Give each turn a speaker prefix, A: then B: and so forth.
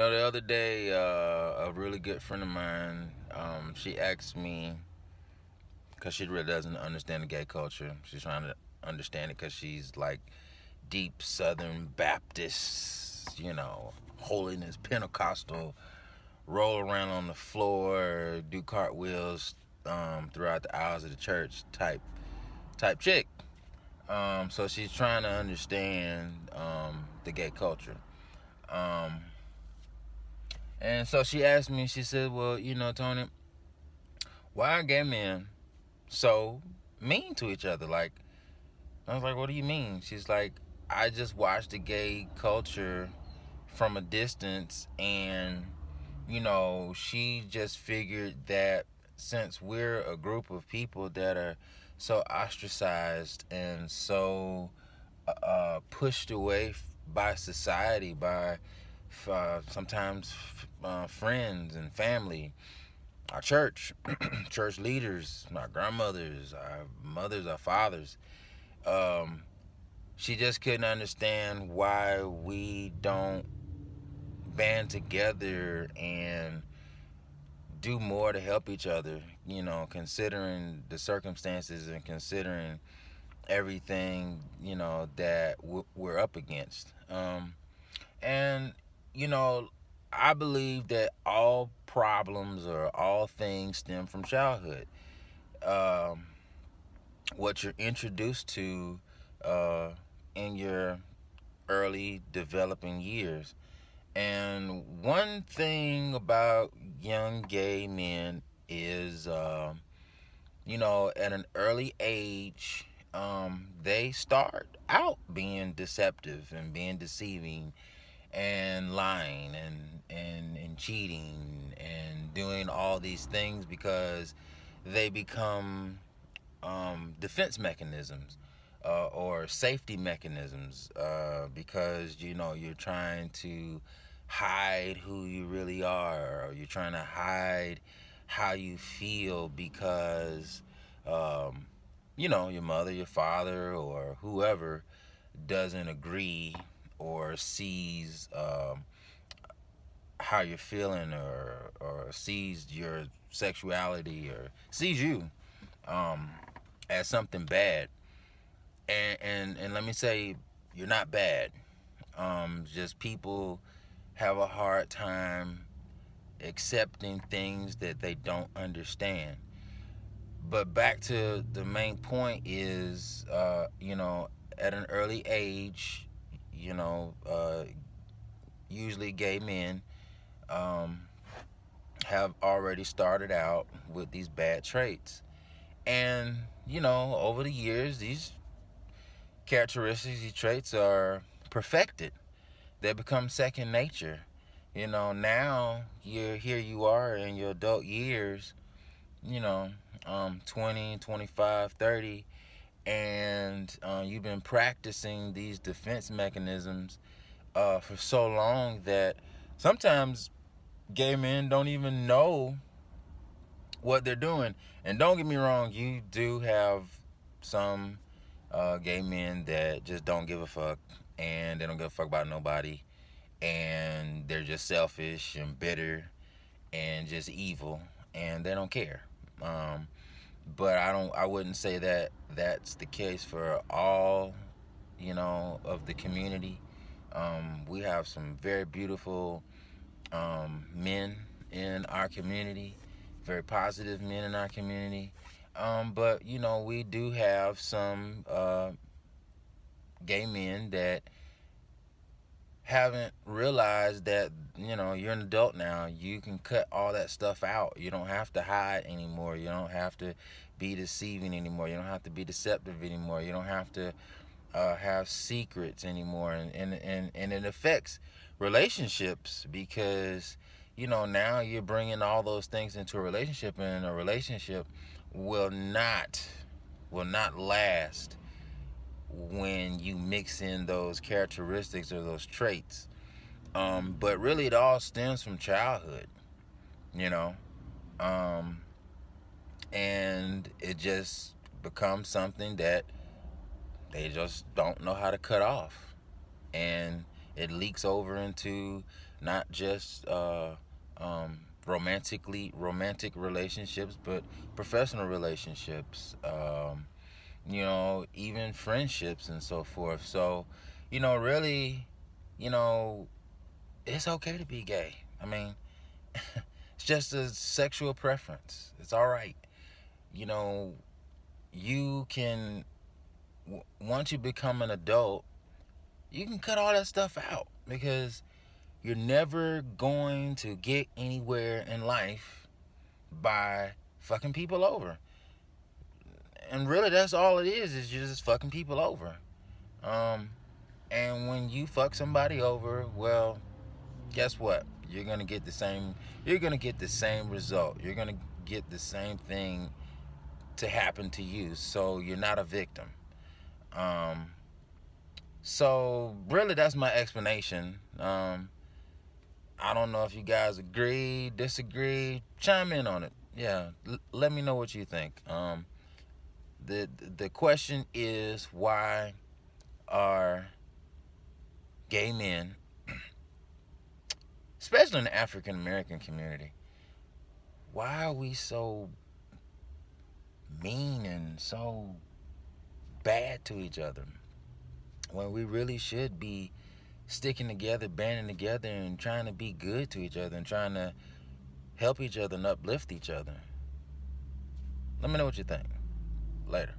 A: The other day, a really good friend of mine, she asked me because she really doesn't understand the gay culture. She's trying to understand it because she's like deep Southern Baptist, holiness, Pentecostal, roll around on the floor, do cartwheels throughout the aisles of the church type chick. So she's trying to understand the gay culture. Um, and so she asked me, she said, well, Tony, why are gay men so mean to each other? Like, I was like, what do you mean? She's like, I just watched the gay culture from a distance, and, she just figured that since we're a group of people that are so ostracized and so pushed away by society, by sometimes friends and family, our church, church leaders, our grandmothers, our mothers, our fathers. Um, she just couldn't understand why we don't band together and do more to help each other, considering the circumstances and considering everything, that we're up against. And, you know, I believe that all problems or all things stem from childhood. Um, what you're introduced to uh, in your early developing years. And one thing about young gay men is, at an early age, they start out being deceptive and being deceiving and lying and cheating and doing all these things because they become defense mechanisms or safety mechanisms because you're trying to hide who you really are, or you're trying to hide how you feel because your mother, your father, or whoever doesn't agree or sees how you're feeling, or sees your sexuality, or sees you um, as something bad. And let me say, you're not bad. Just people have a hard time accepting things that they don't understand. But back to the main point is, at an early age, you know, uh, usually gay men um, have already started out with these bad traits. And, over the years, these characteristics, these traits are perfected. They become second nature. Now here you are in your adult years, you know, 20, 25, 30, and you've been practicing these defense mechanisms for so long that sometimes gay men don't even know what they're doing. And don't get me wrong, you do have some gay men that just don't give a fuck, and they don't give a fuck about nobody, and they're just selfish and bitter and just evil, and they don't care. Um, but I wouldn't say that that's the case for all, of the community. We have some very beautiful men in our community, very positive men in our community. But we do have some gay men that haven't realized that you're an adult now. You can cut all that stuff out. You don't have to hide anymore. You don't have to be deceiving anymore. You don't have to be deceptive anymore. You don't have to have secrets anymore. And it affects relationships because now you're bringing all those things into a relationship, and a relationship will not last when you mix in those characteristics or those traits. But really, it all stems from childhood, you know, um, and it just becomes something that they just don't know how to cut off, and it leaks over into not just romantic relationships, but professional relationships, even friendships and so forth. So, really, you know, it's okay to be gay. I mean, it's just a sexual preference. It's all right. You know, you can, once you become an adult, you can cut all that stuff out because you're never going to get anywhere in life by fucking people over. And really, that's all it is you're just fucking people over. Um, and when you fuck somebody over, well, guess what? You're gonna get the same result. You're gonna get the same thing to happen to you. So you're not a victim. Um, so really, that's my explanation. I don't know if you guys agree, disagree. Chime in on it. Yeah, let me know what you think. The question is, why are gay men, especially in the African American community, why are we so mean and so bad to each other when we really should be sticking together, banding together, and trying to be good to each other and trying to help each other and uplift each other? Let me know what you think. Later.